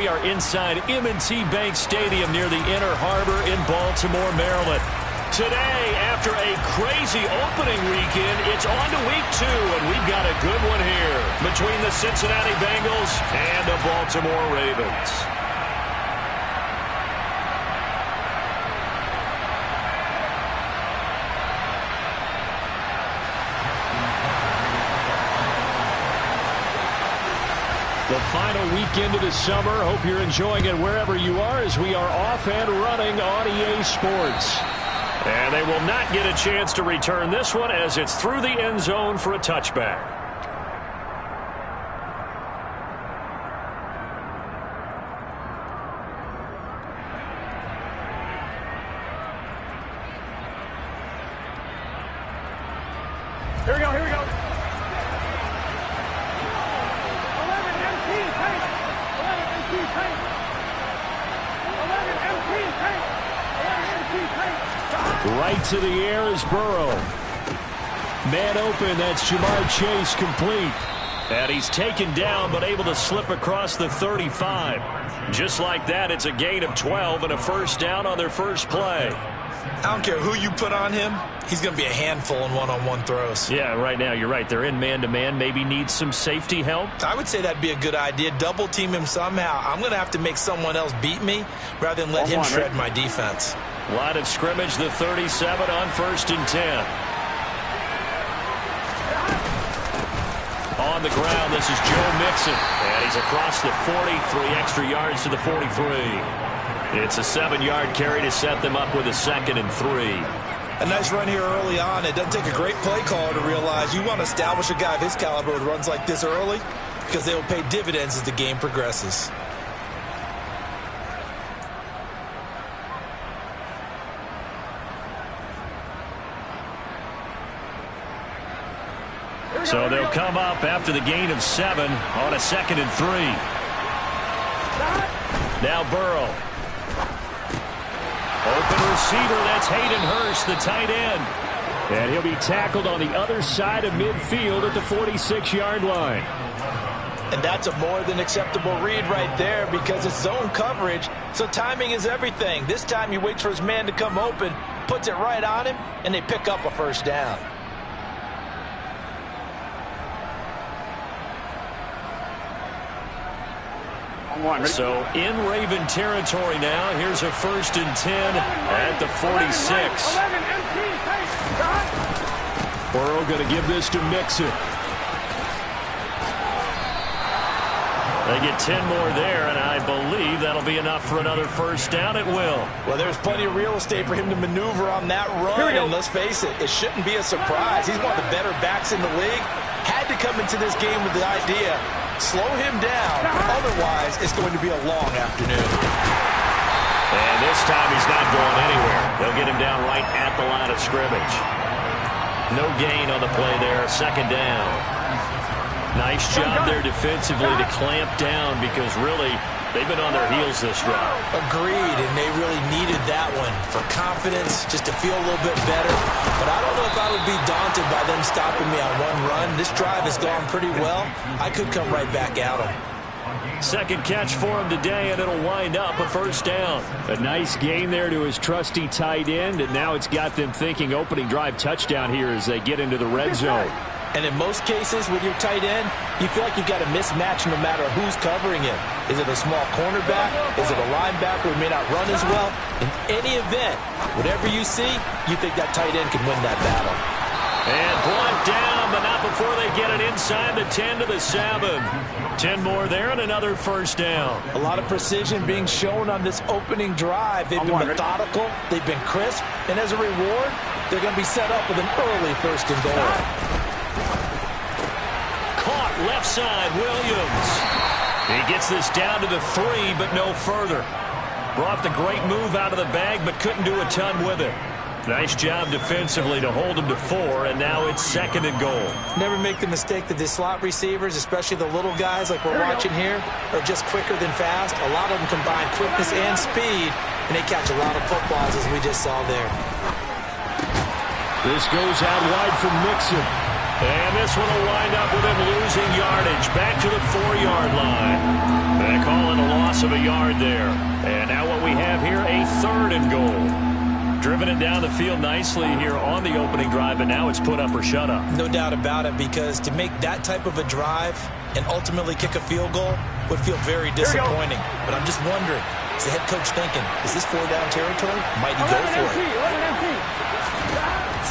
We are inside M&T Bank Stadium near the Inner Harbor in Baltimore, Maryland. Today, after a crazy opening weekend, it's on to week 2, and we've got a good one here between the Cincinnati Bengals and the Baltimore Ravens. The final weekend of the summer. Hope you're enjoying it wherever you are as we are off and running on EA Sports. And they will not get a chance to return this one as it's through the end zone for a touchback. Here we go, here we go. Right to the air is Burrow. Man open, that's Jamar Chase complete. And he's taken down but able to slip across the 35. Just like that, it's a gain of 12 and a first down on their first play. I don't care who you put on him, he's going to be a handful in one-on-one throws. Yeah, right now you're right. They're in man-to-man. Maybe needs some safety help. I would say that'd be a good idea. Double team him somehow. I'm going to have to make someone else beat me rather than let him shred my defense. Line of scrimmage, the 37 on 1st and 10. On the ground, this is Joe Mixon. And he's across the 40, 3 extra yards to the 43. It's a 7-yard carry to set them up with a 2nd and 3. A nice run here early on. It doesn't take a great play caller to realize you want to establish a guy of his caliber with runs like this early because they will pay dividends as the game progresses. So they'll come up after the gain of 7 on a 2nd and 3. Now Burrow. Open receiver, that's Hayden Hurst, the tight end. And he'll be tackled on the other side of midfield at the 46-yard line. And that's a more than acceptable read right there because it's zone coverage, so timing is everything. This time he waits for his man to come open, puts it right on him, and they pick up a first down. So in Raven territory now. Here's a 1st and 10 at the 46. Burrow going to give this to Mixon. They get 10 more there, and I believe that'll be enough for another first down. It will. Well, there's plenty of real estate for him to maneuver on that run, and let's face it, it shouldn't be a surprise. He's one of the better backs in the league. Had to come into this game with the idea, slow him down, otherwise it's going to be a long afternoon. And this time he's not going anywhere. They'll get him down right at the line of scrimmage. No gain on the play there, 2nd down. Nice job there defensively to clamp down because really they've been on their heels this drive. Agreed, and they really needed that one for confidence, just to feel a little bit better. But I don't know if I would be daunted by them stopping me on one run. This drive has gone pretty well. I could come right back at them. 2nd catch for him today, and it'll wind up a first down. A nice gain there to his trusty tight end, and now it's got them thinking opening drive touchdown here as they get into the red zone. And in most cases with your tight end, you feel like you've got a mismatch no matter who's covering him. Is it a small cornerback? Is it a linebacker who may not run as well? In any event, whatever you see, you think that tight end can win that battle. And brought down, but not before they get it inside the 10 to the 7. 10 more there and another first down. A lot of precision being shown on this opening drive. They've been methodical, they've been crisp, and as a reward, they're going to be set up with an early 1st and goal. Caught left side, Williams. He gets this down to the 3, but no further. Brought the great move out of the bag, but couldn't do a ton with it. Nice job defensively to hold him to 4, and now it's 2nd and goal. Never make the mistake that the slot receivers, especially the little guys like we're watching here, are just quicker than fast. A lot of them combine quickness and speed, and they catch a lot of footballs, as we just saw there. This goes out wide for Mixon. And this one will wind up with him losing yardage back to the 4-yard line. Going to call it a loss of a yard there. And now what we have here, a 3rd and goal. Driven it down the field nicely here on the opening drive, but now it's put up or shut up. No doubt about it, because to make that type of a drive and ultimately kick a field goal would feel very disappointing. But I'm just wondering, is the head coach thinking, is this 4-down territory? Might he go for it?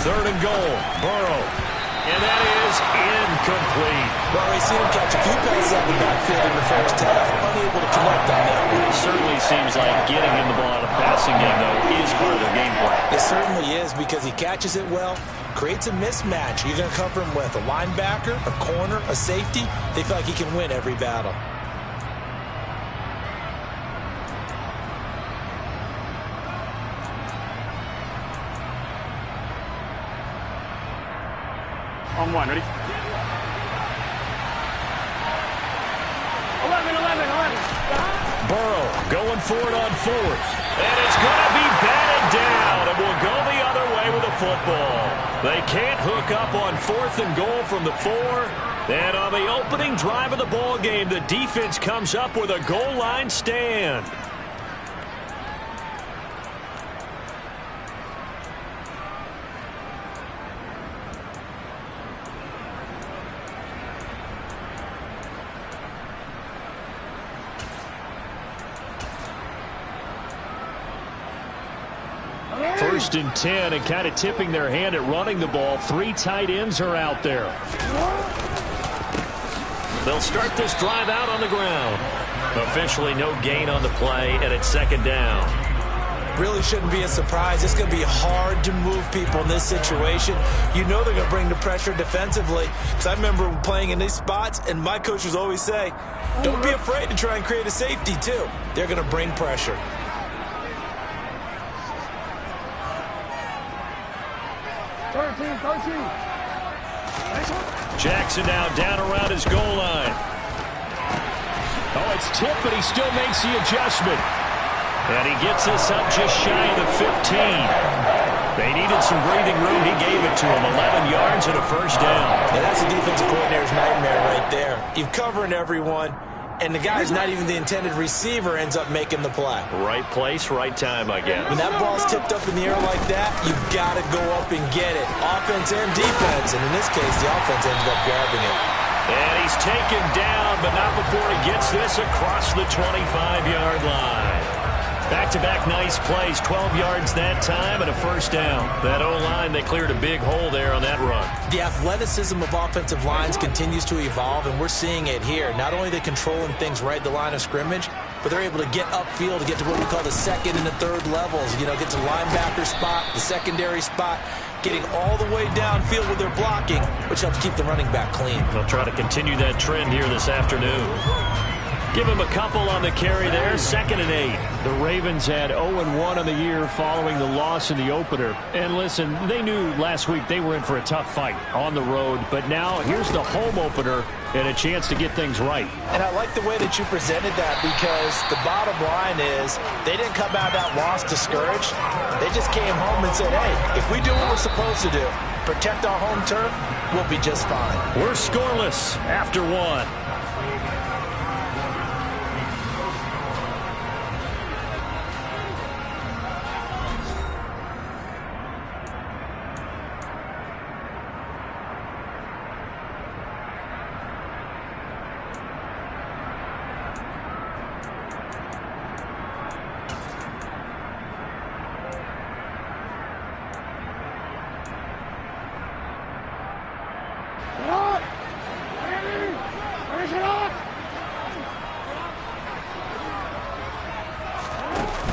3rd and goal, Burrow. And that is incomplete. Well, we've seen him catch a few passes out of the backfield in the first half, unable to connect on that one. It certainly seems like getting him the ball out of the passing game, though, is part of their game plan. It certainly is, because he catches it well, creates a mismatch. You're going to cover him with a linebacker, a corner, a safety. They feel like he can win every battle. On one, ready? 11. Burrow going for it on 4th. And it's going to be batted down, and will go the other way with the football. They can't hook up on 4th and goal from the 4. And on the opening drive of the ball game, the defense comes up with a goal line stand. First and 10, and kind of tipping their hand at running the ball. 3 tight ends are out there. They'll start this drive out on the ground. Officially no gain on the play, and it's 2nd down. Really shouldn't be a surprise. It's going to be hard to move people in this situation. You know they're going to bring the pressure defensively. Because I remember playing in these spots, and my coaches always say, don't be afraid to try and create a safety, too. They're going to bring pressure. Jackson now down around his goal line. Oh, it's tipped, but he still makes the adjustment. And he gets this up just shy of the 15. They needed some breathing room. He gave it to him. 11 yards and a 1st down. Yeah, that's a defensive coordinator's nightmare right there. You're covering everyone, and the guy who's not even the intended receiver ends up making the play. Right place, right time, I guess. When that ball's tipped up in the air like that, you've got to go up and get it. Offense and defense, and in this case, the offense ended up grabbing it. And he's taken down, but not before he gets this across the 25-yard line. Back-to-back nice plays, 12 yards that time and a 1st down. That O-line, they cleared a big hole there on that run. The athleticism of offensive lines continues to evolve, and we're seeing it here. Not only are they controlling things right at the line of scrimmage, but they're able to get upfield to get to what we call the 2nd and the 3rd levels. You know, get to linebacker spot, the secondary spot, getting all the way downfield with their blocking, which helps keep the running back clean. They'll try to continue that trend here this afternoon. Give him a couple on the carry there. 2nd and 8. The Ravens had 0-1 on the year following the loss in the opener. And listen, they knew last week they were in for a tough fight on the road. But now here's the home opener and a chance to get things right. And I like the way that you presented that, because the bottom line is they didn't come out of that loss discouraged. They just came home and said, hey, if we do what we're supposed to do, protect our home turf, we'll be just fine. We're scoreless after 1.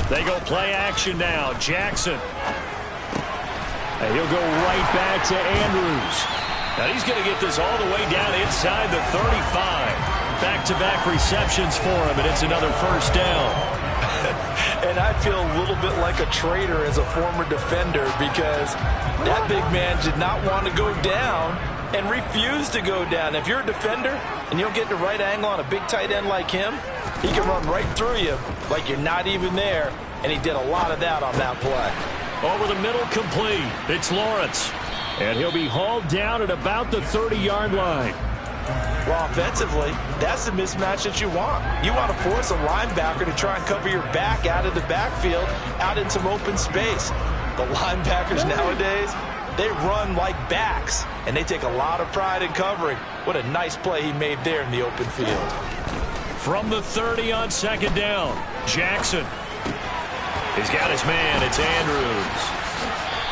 They go play action now. Jackson. And he'll go right back to Andrews. Now he's going to get this all the way down inside the 35. Back-to-back receptions for him, and it's another 1st down. And I feel a little bit like a traitor as a former defender, because that big man did not want to go down and refused to go down. If you're a defender and you don't get the right angle on a big tight end like him, he can run right through you like you're not even there, and he did a lot of that on that play. Over the middle, complete. It's Lawrence. And he'll be hauled down at about the 30-yard line. Well, offensively, that's the mismatch that you want. You want to force a linebacker to try and cover your back out of the backfield, out in some open space. The linebackers nowadays, they run like backs, and they take a lot of pride in covering. What a nice play he made there in the open field. From the 30 on second down, Jackson. He's got his man. It's Andrews.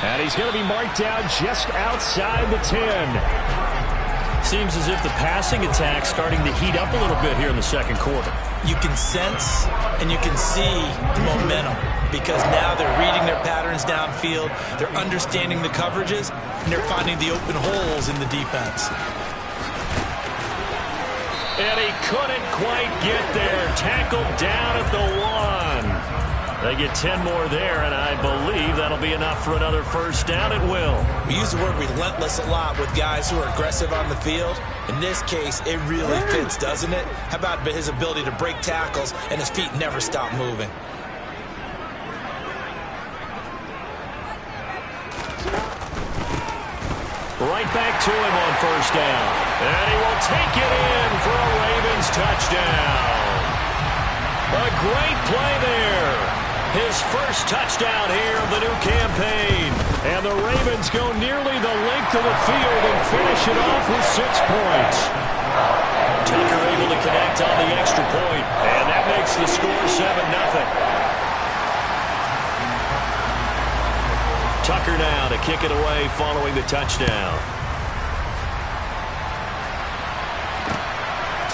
And he's going to be marked down just outside the 10. Seems as if the passing attack's starting to heat up a little bit here in the second quarter. You can sense and you can see the momentum because now they're reading their patterns downfield, they're understanding the coverages, and they're finding the open holes in the defense. And he couldn't quite get there. Tackled down at the 1. They get 10 more there, and I believe that'll be enough for another first down. It will. We use the word relentless a lot with guys who are aggressive on the field. In this case, it really fits, doesn't it? How about his ability to break tackles and his feet never stop moving? Right back to him on first down. And he will take it in for a Ravens touchdown. A great play there. His first touchdown here of the new campaign. And the Ravens go nearly the length of the field and finish it off with 6 points. Tucker able to connect on the extra point, and that makes the score 7-0. Tucker now to kick it away following the touchdown.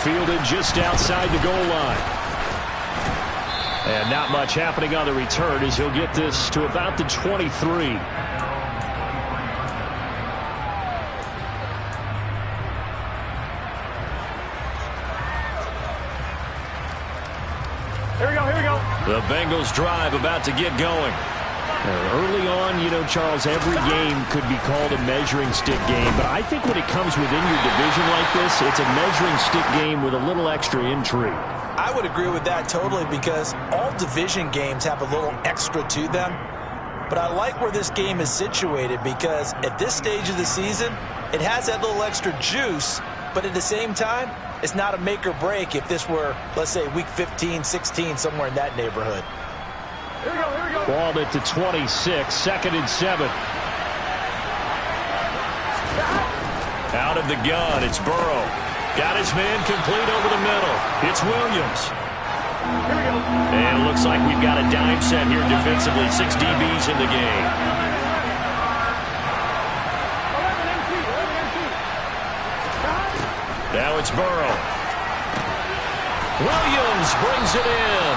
Fielded just outside the goal line. And not much happening on the return as he'll get this to about the 23. Here we go, here we go. The Bengals drive about to get going. Early on, you know, Charles, every game could be called a measuring stick game. But I think when it comes within your division like this, it's a measuring stick game with a little extra intrigue. I would agree with that totally because all division games have a little extra to them. But I like where this game is situated because at this stage of the season, it has that little extra juice. But at the same time, it's not a make or break if this were, let's say, week 15, 16, somewhere in that neighborhood. Here we go, here we go. Ball at the 26, 2nd and 7. Out of the gun, it's Burrow. Got his man complete over the middle. It's Williams. Here we go. And it looks like we've got a dime set here defensively. 6 DBs in the game. 11 MC, 11 MC. Now it's Burrow. Williams brings it in.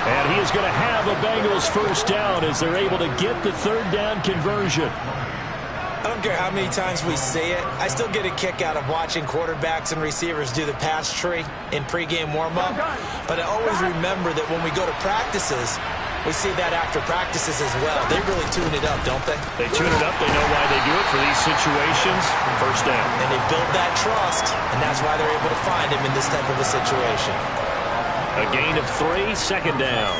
And he is going to have a Bengals first down as they're able to get the 3rd down conversion. I don't care how many times we say it, I still get a kick out of watching quarterbacks and receivers do the pass tree in pregame warm-up. But I always remember that when we go to practices, we see that after practices as well. They really tune it up, don't they? They tune it up. They know why they do it for these situations. First down. And they build that trust, and that's why they're able to find him in this type of a situation. A gain of 3, 2nd down.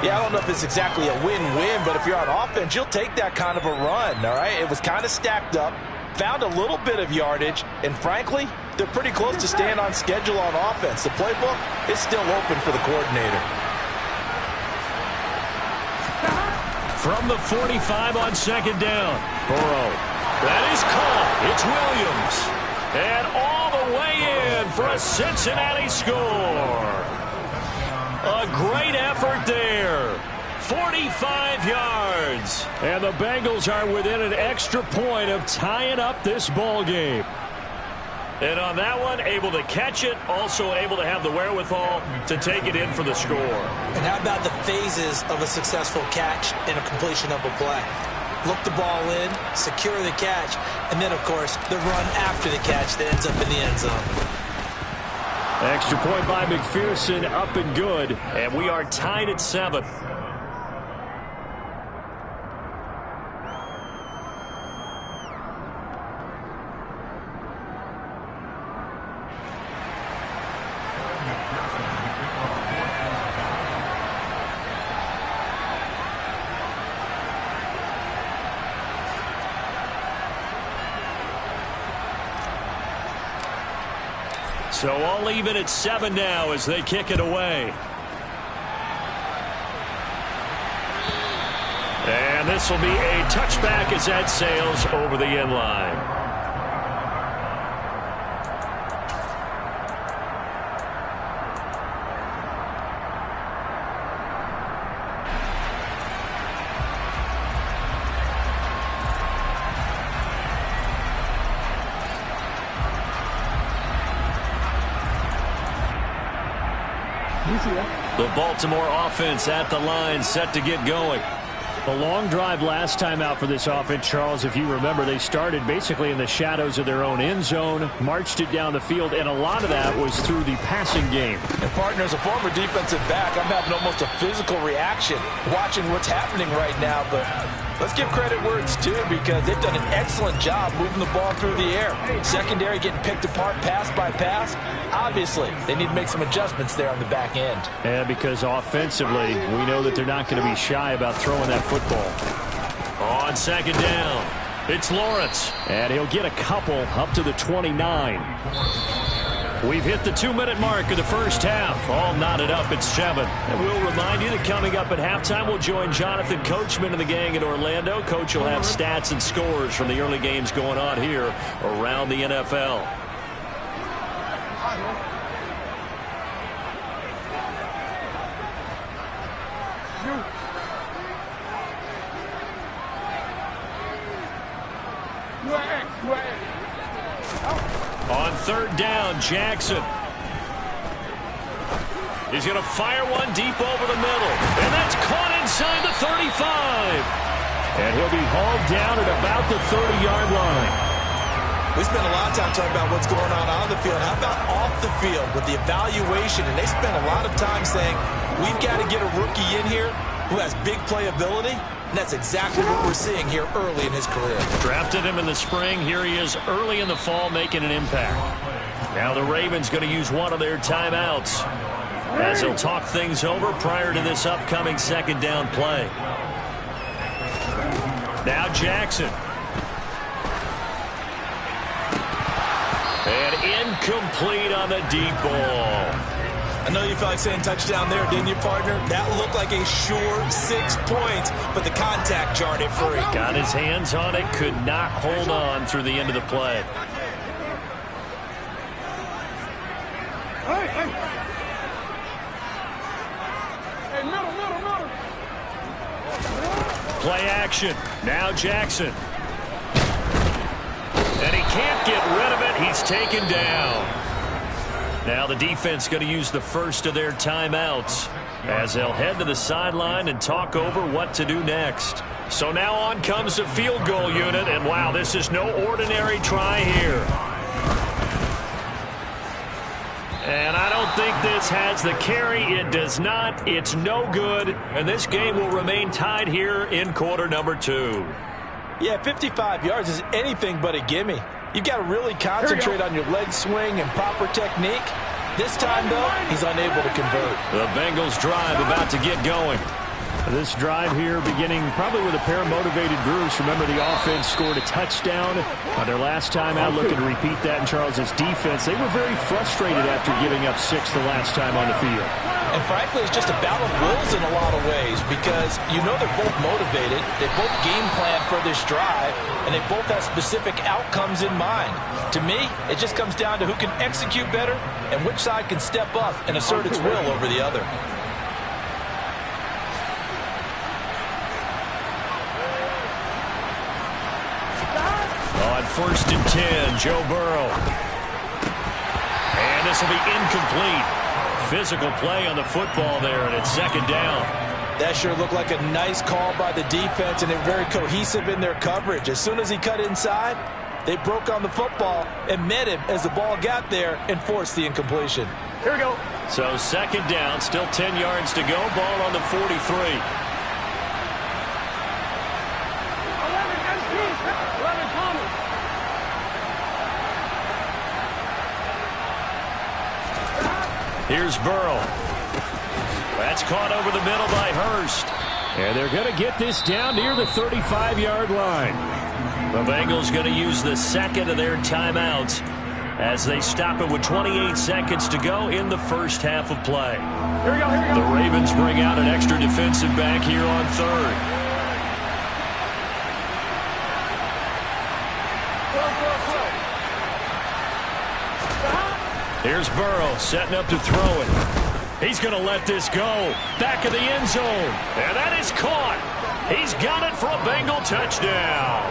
Yeah, I don't know if it's exactly a win-win, but if you're on offense, you'll take that kind of a run, all right? It was kind of stacked up, found a little bit of yardage, and frankly, they're pretty close to staying on schedule on offense. The playbook is still open for the coordinator. From the 45 on 2nd down, Burrow. That is caught. It's Williams. And all the way in for a Cincinnati score. A great effort there. 45 yards. And the Bengals are within an extra point of tying up this ball game. And on that one, able to catch it, also able to have the wherewithal to take it in for the score. And how about the phases of a successful catch and a completion of a play? Look the ball in, secure the catch, and then, of course, the run after the catch that ends up in the end zone. Extra point by McPherson, up and good. And we are tied at 7. So all even at 7 now as they kick it away. And this will be a touchback as that sails over the end line. The Baltimore offense at the line, set to get going. A long drive last time out for this offense, Charles. If you remember, they started basically in the shadows of their own end zone, marched it down the field, and a lot of that was through the passing game. And, partner, as a former defensive back, I'm having almost a physical reaction watching what's happening right now. But let's give credit where it's due because they've done an excellent job moving the ball through the air. Secondary getting picked apart pass by pass. Obviously, they need to make some adjustments there on the back end. Yeah, because offensively, we know that they're not going to be shy about throwing that football. On second down, it's Lawrence. And he'll get a couple up to the 29. We've hit the 2-minute mark of the first half. All knotted up at 7. And we'll remind you that coming up at halftime, we'll join Jonathan Coachman and the gang in Orlando. Coach will have stats and scores from the early games going on here around the NFL. On third down, Jackson. He's going to fire one deep over the middle. And that's caught inside the 35. And he'll be hauled down at about the 30-yard line. We spent a lot of time talking about what's going on the field. How about off the field with the evaluation? And they spent a lot of time saying, we've got to get a rookie in here who has big playability. And that's exactly what we're seeing here early in his career. Drafted him in the spring. Here he is early in the fall making an impact. Now the Ravens going to use one of their timeouts as they'll talk things over prior to this upcoming second down play. Now Jackson. And incomplete on the deep ball. I know you felt like saying touchdown there, didn't you, partner? That looked like a sure 6 points, but the contact jarred it free. Got his hands on it, could not hold on through the end of the play. Hey, middle. Play action. Now Jackson. And he can't get rid of it. He's taken down. Now the defense going to use the first of their timeouts as they'll head to the sideline and talk over what to do next. So now on comes the field goal unit, and wow, this is no ordinary try here. And I don't think this has the carry. It does not. It's no good, and this game will remain tied here in quarter number 2. Yeah, 55 yards is anything but a gimme. You've got to really concentrate on your leg swing and proper technique. This time, though, he's unable to convert. The Bengals drive about to get going. This drive here beginning probably with a pair of motivated Bruce. Remember, the offense scored a touchdown on their last time out, looking to repeat that in Charles's defense. They were very frustrated after giving up 6 the last time on the field. And frankly, it's just a battle of wills in a lot of ways because you know they're both motivated. They both game plan for this drive, and they both have specific outcomes in mind. To me, it just comes down to who can execute better and which side can step up and assert its will over the other. On first and 10, Joe Burrow. And this will be incomplete. Physical play on the football there, and it's second down. That sure looked like a nice call by the defense, and they're very cohesive in their coverage. As soon as he cut inside, they broke on the football and met him as the ball got there and forced the incompletion. Here we go. So second down, still 10 yards to go. Ball on the 43. 11 Thomas. Here's Burrow. That's caught over the middle by Hurst. And they're going to get this down near the 35-yard line. The Bengals going to use the second of their timeouts as they stop it with 28 seconds to go in the first half of play. Here we go, here we go. The Ravens bring out an extra defensive back here on third. Here's Burrow setting up to throw it. He's going to let this go. Back of the end zone. And that is caught. He's got it for a Bengal touchdown.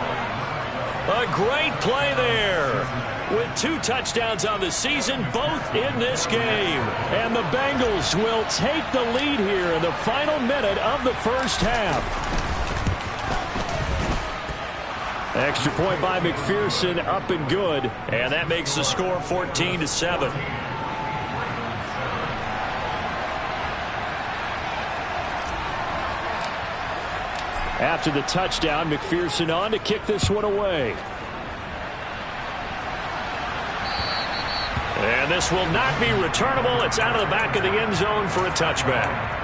A great play there. With 2 touchdowns on the season, both in this game. And the Bengals will take the lead here in the final minute of the first half. Extra point by McPherson, up and good. And that makes the score 14-7. After the touchdown, McPherson on to kick this one away. And this will not be returnable. It's out of the back of the end zone for a touchback.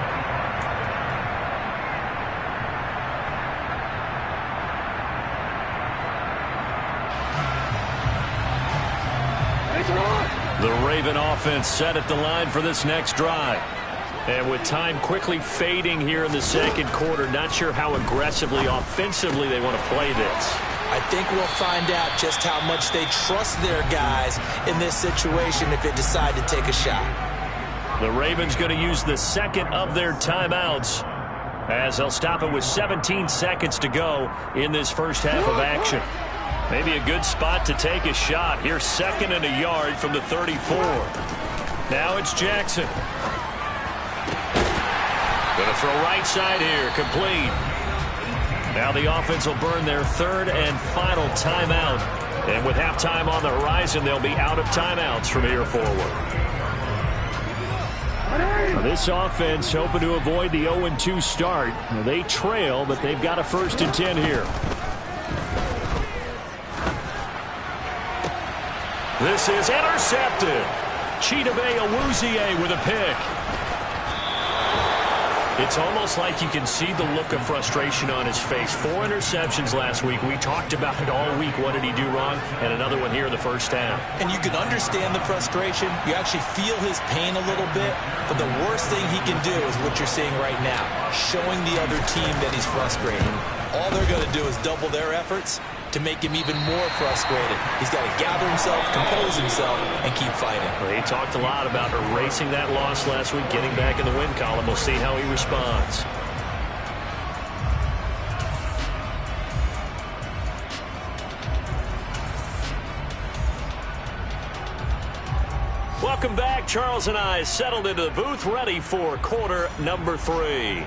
The Raven offense set at the line for this next drive. And with time quickly fading here in the second quarter, not sure how aggressively, offensively they want to play this. I think we'll find out just how much they trust their guys in this situation if they decide to take a shot. The Ravens going to use the second of their timeouts as they'll stop it with 17 seconds to go in this first half of action. Maybe a good spot to take a shot. Here's 2nd and a yard from the 34. Now it's Jackson. Going to throw right side here, complete. Now the offense will burn their 3rd and final timeout. And with halftime on the horizon, they'll be out of timeouts from here forward. This offense hoping to avoid the 0-2 start. They trail, but they've got a 1st and 10 here. This is intercepted. Chidobe Awuzie with a pick. It's almost like you can see the look of frustration on his face. 4 interceptions last week. We talked about it all week. What did he do wrong? And another one here in the first half. And you can understand the frustration. You actually feel his pain a little bit. But the worst thing he can do is what you're seeing right now, showing the other team that he's frustrated. All they're going to do is double their efforts to make him even more frustrated. He's got to gather himself, compose himself, and keep fighting. Well, he talked a lot about erasing that loss last week, getting back in the win column. We'll see how he responds. Welcome back. Charles and I settled into the booth, ready for quarter number 3.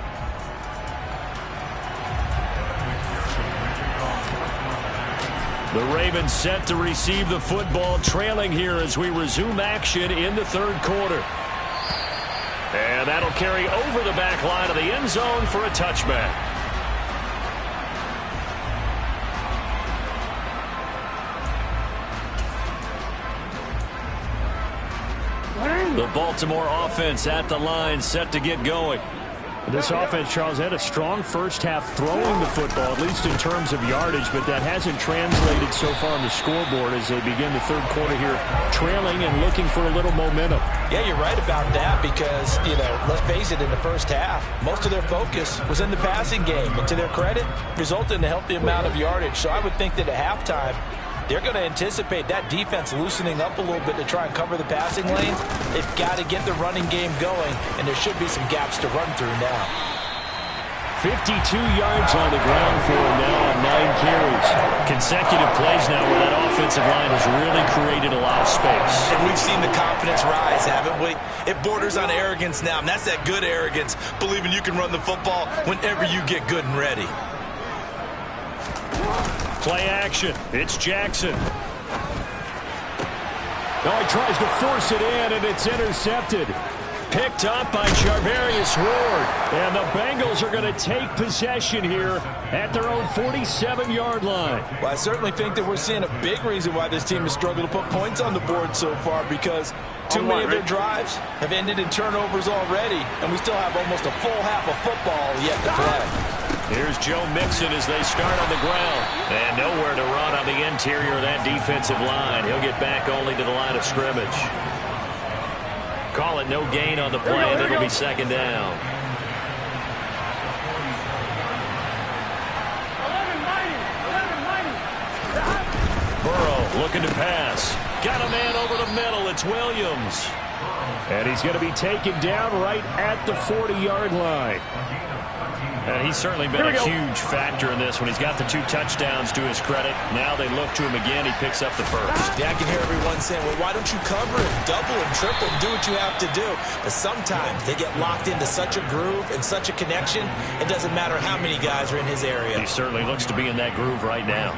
The Ravens set to receive the football, trailing here as we resume action in the 3rd quarter. And that'll carry over the back line of the end zone for a touchback. The Baltimore offense at the line, set to get going. This offense, Charles, had a strong first half throwing the football, at least in terms of yardage, but that hasn't translated so far on the scoreboard as they begin the 3rd quarter here, trailing and looking for a little momentum. Yeah, you're right about that because, let's face it, in the first half, most of their focus was in the passing game. And to their credit, resulted in a healthy amount of yardage. So I would think that at halftime, they're going to anticipate that defense loosening up a little bit to try and cover the passing lanes. They've got to get the running game going, and there should be some gaps to run through now. 52 yards on the ground for him now on 9 carries. Consecutive plays now where that offensive line has really created a lot of space. And we've seen the confidence rise, haven't we? It borders on arrogance now, and that's that good arrogance, believing you can run the football whenever you get good and ready. Play action. It's Jackson. He tries to force it in, and it's intercepted. Picked up by Charvarius Ward. And the Bengals are going to take possession here at their own 47-yard line. Well, I certainly think that we're seeing a big reason why this team has struggled to put points on the board so far, because too many of their drives have ended in turnovers already, and we still have almost a full half of football yet to play. Here's Joe Mixon as they start on the ground. And nowhere to run on the interior of that defensive line. He'll get back only to the line of scrimmage. Call it no gain on the play, and it'll be second down. 11-90. Burrow looking to pass. Got a man over the middle. It's Williams. And he's going to be taken down right at the 40-yard line. And he's certainly been a huge factor in this when he's got the 2 touchdowns to his credit. Now they look to him again. He picks up the first. Yeah, I can hear everyone saying, well, why don't you cover him, double him, triple him, do what you have to do. But sometimes they get locked into such a groove and such a connection, it doesn't matter how many guys are in his area. He certainly looks to be in that groove right now.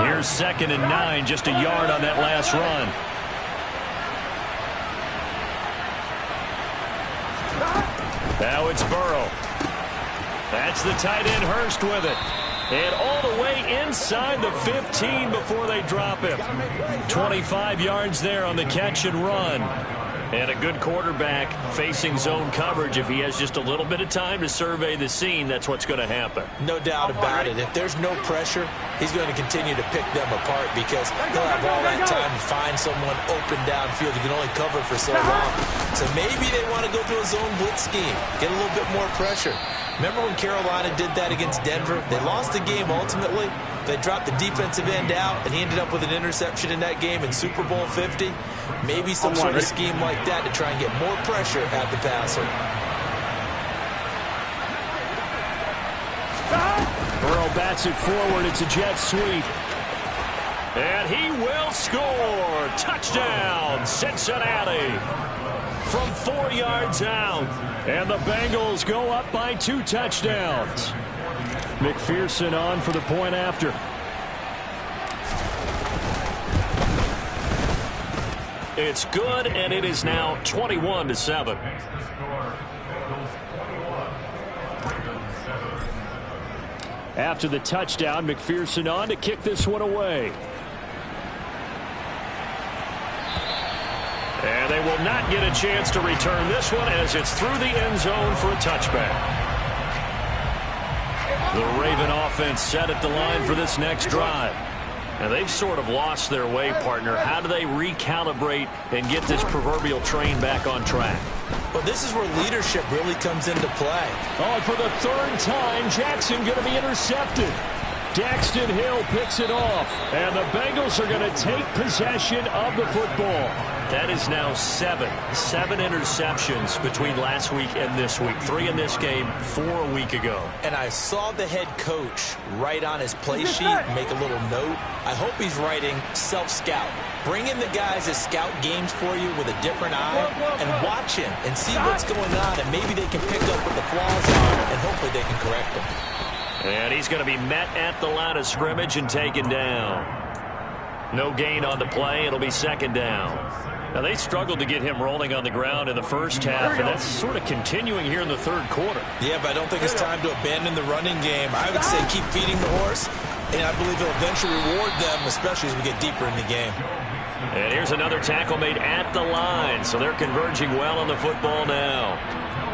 Here's 2nd and 9, just a yard on that last run. Now it's Burrow. That's the tight end Hurst with it. And all the way inside the 15 before they drop him. 25 yards there on the catch and run. And a good quarterback facing zone coverage. If he has just a little bit of time to survey the scene, that's what's going to happen. No doubt about it. If there's no pressure, he's going to continue to pick them apart because he'll have all that time to find someone open downfield. You can only cover for so long. So maybe they want to go to a zone blitz scheme, get a little bit more pressure. Remember when Carolina did that against Denver? They lost the game ultimately. They dropped the defensive end out, and he ended up with an interception in that game in Super Bowl 50. Maybe some sort of scheme like that to try and get more pressure at the passer. Burrow bats it forward. It's a jet sweep. And he will score. Touchdown, Cincinnati. From 4 yards out. And the Bengals go up by 2 touchdowns. McPherson on for the point after. It's good, and it is now 21-7. After the touchdown, McPherson on to kick this one away. And they will not get a chance to return this one as it's through the end zone for a touchback. The Raven offense set at the line for this next drive. And they've sort of lost their way, partner. How do they recalibrate and get this proverbial train back on track? Well, this is where leadership really comes into play. Oh, for the 3rd time, Jackson going to be intercepted. Daxton Hill picks it off. And the Bengals are going to take possession of the football. That is now 7 interceptions between last week and this week. 3 in this game, 4 a week ago. And I saw the head coach write on his play sheet, make a little note. I hope he's writing self-scout. Bring in the guys that scout games for you with a different eye and watch him and see what's going on, and maybe they can pick up what the flaws are, and hopefully they can correct them. And he's going to be met at the line of scrimmage and taken down. No gain on the play. It'll be 2nd down. Now, they struggled to get him rolling on the ground in the first half, and that's sort of continuing here in the 3rd quarter. Yeah, but I don't think it's time to abandon the running game. I would say keep feeding the horse, and I believe it'll eventually reward them, especially as we get deeper in the game. And here's another tackle made at the line, so they're converging well on the football now.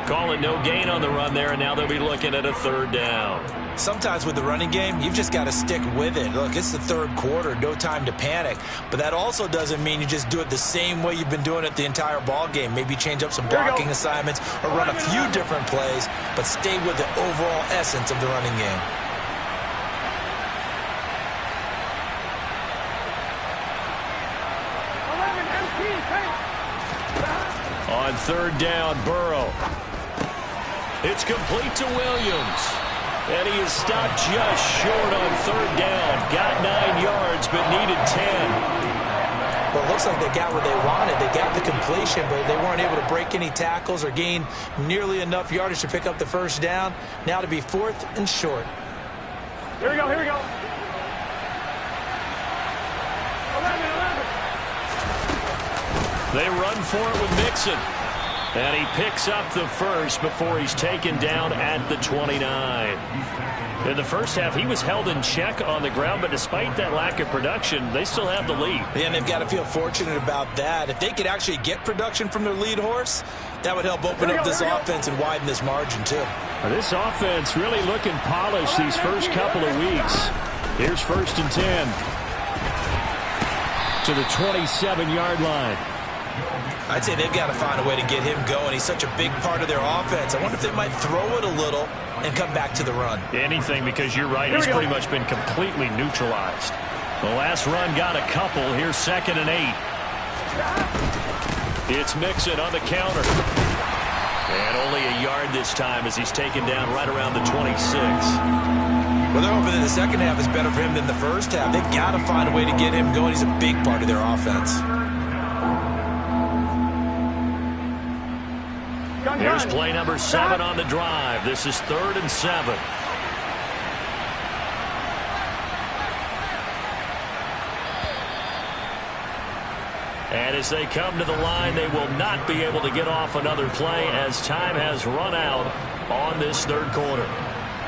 Call it no gain on the run there, and now they'll be looking at a 3rd down. Sometimes with the running game, you've just got to stick with it. Look, it's the 3rd quarter, no time to panic. But that also doesn't mean you just do it the same way you've been doing it the entire ball game. Maybe change up some blocking assignments or run a few different plays, but stay with the overall essence of the running game. On 3rd down, Burrow. It's complete to Williams. And he is stopped just short on 3rd down. Got 9 yards, but needed 10. Well, it looks like they got what they wanted. They got the completion, but they weren't able to break any tackles or gain nearly enough yardage to pick up the 1st down. Now to be 4th and short. Here we go, here we go. 11. They run for it with Mixon. And he picks up the first before he's taken down at the 29. In the first half, he was held in check on the ground, but despite that lack of production, they still have the lead. Yeah, and they've got to feel fortunate about that. If they could actually get production from their lead horse, that would help open up this offense and widen this margin, too. This offense really looking polished these first couple of weeks. Here's 1st and 10. To the 27-yard line. I'd say they've got to find a way to get him going. He's such a big part of their offense. I wonder if they might throw it a little and come back to the run. Anything, because you're right. He's pretty much been completely neutralized. The last run got a couple. Here's 2nd and 8. It's Mixon on the counter. And only a yard this time as he's taken down right around the 26. Well, they're hoping that the second half is better for him than the first half. They've got to find a way to get him going. He's a big part of their offense. Here's play number 7 on the drive. This is 3rd and 7. And as they come to the line, they will not be able to get off another play as time has run out on this 3rd quarter.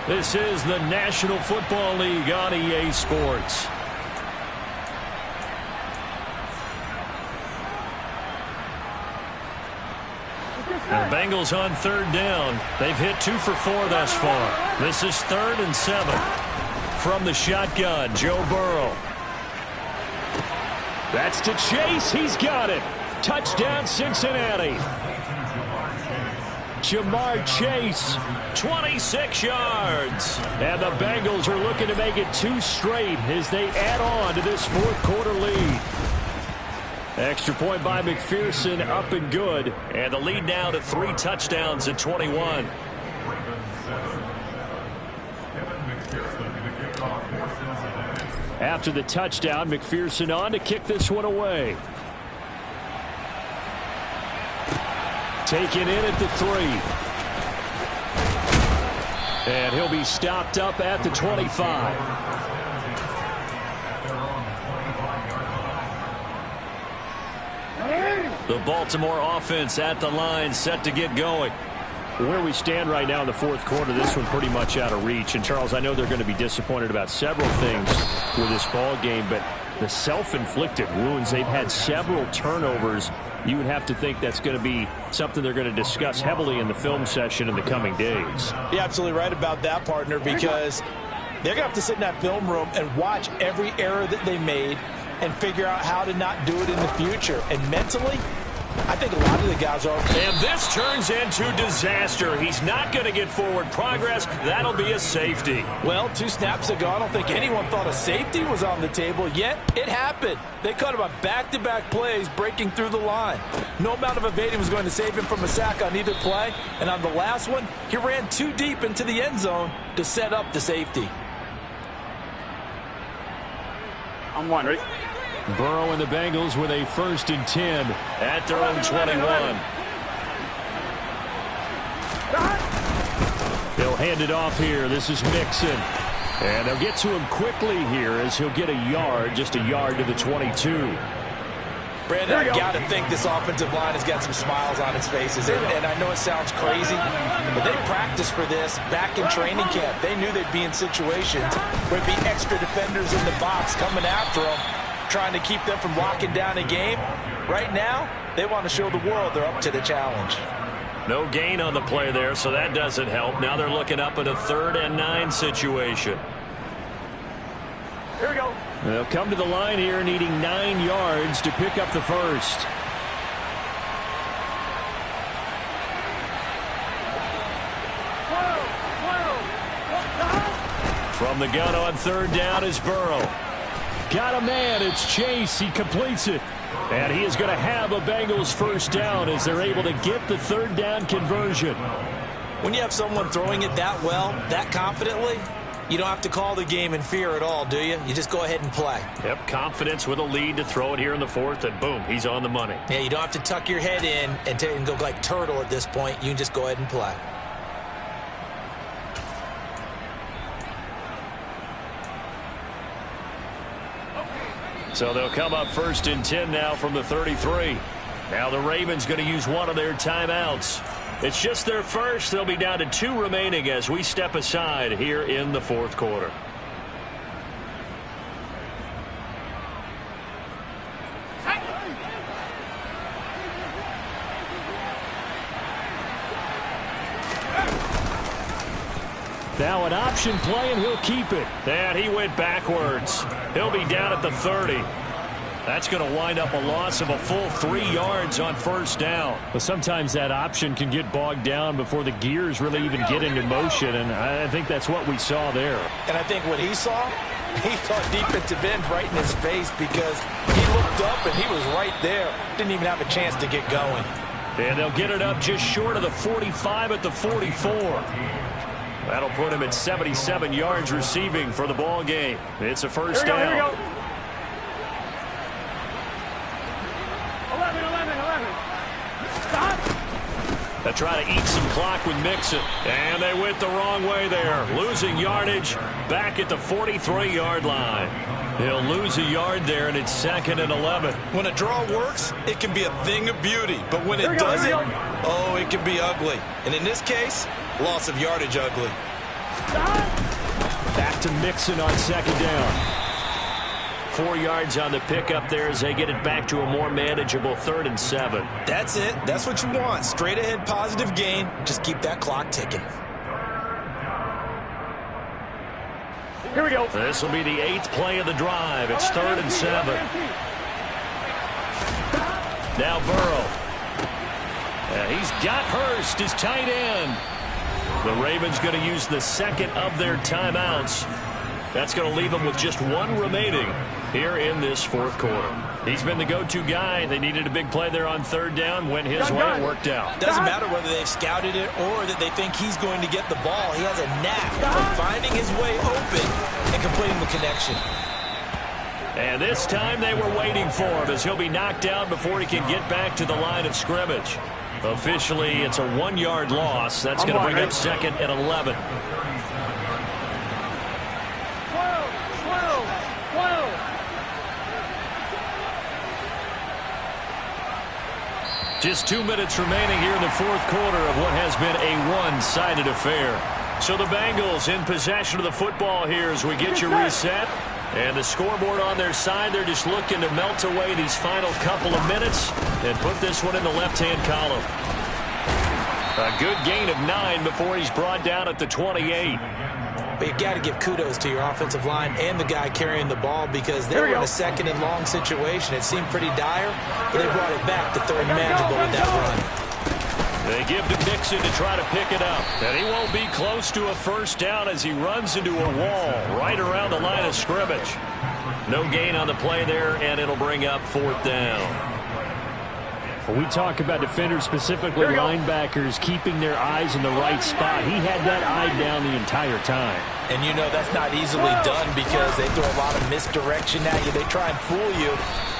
This is the National Football League on EA Sports. The Bengals on 3rd down. They've hit 2 for 4 thus far. This is 3rd and 7. From the shotgun, Joe Burrow. That's to Chase. He's got it. Touchdown, Cincinnati. Jamar Chase. 26 yards. And the Bengals are looking to make it 2 straight as they add on to this 4th quarter lead. Extra point by McPherson, up and good. And the lead now to 3 touchdowns at 21. After the touchdown, McPherson on to kick this one away. Taken in at the 3. And he'll be stopped up at the 25. The Baltimore offense at the line, set to get going. Where we stand right now in the 4th quarter, this one pretty much out of reach. And, Charles, I know they're going to be disappointed about several things with this ball game, but the self-inflicted wounds, they've had several turnovers. You would have to think that's going to be something they're going to discuss heavily in the film session in the coming days. You're absolutely right about that, partner, because they're going to have to sit in that film room and watch every error that they made and figure out how to not do it in the future. And mentally, I think a lot of the guys are. And this turns into disaster. He's not going to get forward progress. That'll be a safety. Well, 2 snaps ago, I don't think anyone thought a safety was on the table, yet it happened. They caught him on back-to-back plays breaking through the line. No amount of evading was going to save him from a sack on either play. And on the last one, he ran too deep into the end zone to set up the safety. I'm one, ready? Burrow and the Bengals with a 1st and 10 at their own 21. They'll hand it off here. This is Mixon. And they'll get to him quickly here as he'll get a yard, just a yard to the 22. Brandon, I've got to think this offensive line has got some smiles on its faces. And I know it sounds crazy, but they practiced for this back in training camp. They knew they'd be in situations where there'd be extra defenders in the box coming after them, trying to keep them from locking down a game. Right now, they want to show the world they're up to the challenge. No gain on the play there, so that doesn't help. Now they're looking up at a 3rd and 9 situation. Here we go. They'll come to the line here needing 9 yards to pick up the 1st. From the gun on 3rd down is Burrow. Got a man. It's Chase. He completes it. And he is going to have a Bengals 1st down as they're able to get the 3rd down conversion. When you have someone throwing it that well, that confidently, you don't have to call the game in fear at all, do you? You just go ahead and play. Yep, confidence with a lead to throw it here in the 4th, and boom, he's on the money. Yeah, you don't have to tuck your head in and go like turtle at this point. You can just go ahead and play. So they'll come up 1st and 10 now from the 33. Now the Ravens going to use one of their timeouts. It's just their first. They'll be down to 2 remaining as we step aside here in the 4th quarter. Now an option play, and he'll keep it. And he went backwards. He'll be down at the 30. That's going to wind up a loss of a full 3 yards on first down. But sometimes that option can get bogged down before the gears really even get into motion, and I think that's what we saw there. And I think what he saw defensive end right in his face because he looked up and he was right there. Didn't even have a chance to get going. And they'll get it up just short of the 45 at the 44. That'll put him at 77 yards receiving for the ball game. It's a first down. Here we go. 11. Stop. They try to eat some clock with Mixon. And they went the wrong way there. Losing yardage back at the 43-yard line. He'll lose a yard there, and it's 2nd and 11. When a draw works, it can be a thing of beauty. But when it doesn't, oh, it can be ugly. And in this case, loss of yardage ugly. Back to Mixon on 2nd down. 4 yards on the pickup there as they get it back to a more manageable 3rd and 7. That's it. That's what you want. Straight ahead positive gain. Just keep that clock ticking. Here we go. This will be the 8th play of the drive. It's 3rd and 7. Now Burrow. He's got Hurst, his tight end. The Ravens going to use the 2nd of their timeouts. That's going to leave them with just 1 remaining here in this 4th quarter. He's been the go-to guy. They needed a big play there on 3rd down. Went his way. It worked out. Doesn't matter whether they've scouted it or that they think he's going to get the ball. He has a knack for finding his way open and completing the connection. And this time they were waiting for him as he'll be knocked down before he can get back to the line of scrimmage. Officially, it's a 1-yard loss. That's going to bring up 2nd and 11. Just 2 minutes remaining here in the 4th quarter of what has been a one-sided affair. So the Bengals in possession of the football here as we get you reset. And the scoreboard on their side, they're just looking to melt away these final couple of minutes and put this one in the left-hand column. A good gain of 9 before he's brought down at the 28. But you got to give kudos to your offensive line and the guy carrying the ball because they were in a 2nd and long situation. It seemed pretty dire, but they brought it back to 3rd and manageable with that run. They give to Mixon to try to pick it up. And he won't be close to a first down as he runs into a wall right around the line of scrimmage. No gain on the play there, and it'll bring up 4th down. When we talk about defenders, specifically linebackers, keeping their eyes in the right spot, he had that eye down the entire time. And you know that's not easily done because they throw a lot of misdirection at you. They try and fool you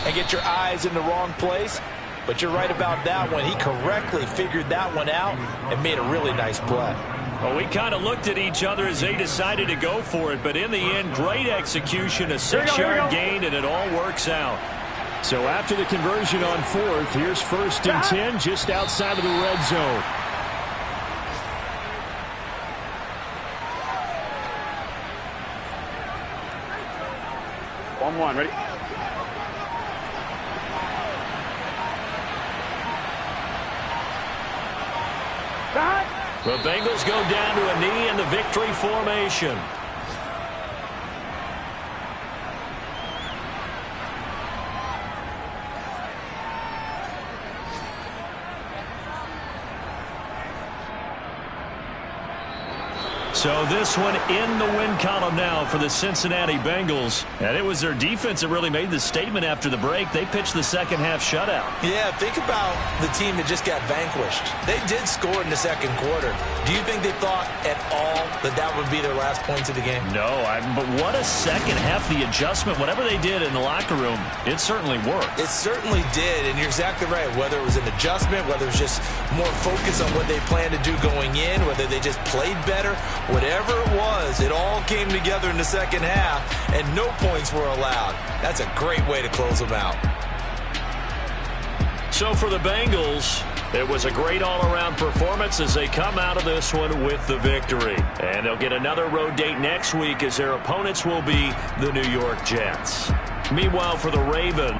and get your eyes in the wrong place. But you're right about that one. He correctly figured that one out and made a really nice play. Well, we kind of looked at each other as they decided to go for it. But in the end, great execution, a 6-yard gain, and it all works out. So after the conversion on 4th, here's 1st and 10 just outside of the red zone. One, ready? The Bengals go down to a knee in the victory formation. So this one in the win column now for the Cincinnati Bengals. And it was their defense that really made the statement after the break. They pitched the second-half shutout. Yeah, think about the team that just got vanquished. They did score in the 2nd quarter. Do you think they thought at all that that would be their last points of the game? No, but what a second half. The adjustment, whatever they did in the locker room, it certainly worked. It certainly did, and you're exactly right. Whether it was an adjustment, whether it was just more focus on what they planned to do going in, whether they just played better, whatever it was, it all came together in the 2nd half, and no points were allowed. That's a great way to close them out. So for the Bengals, it was a great all-around performance as they come out of this one with the victory. And they'll get another road date next week as their opponents will be the New York Jets. Meanwhile, for the Ravens,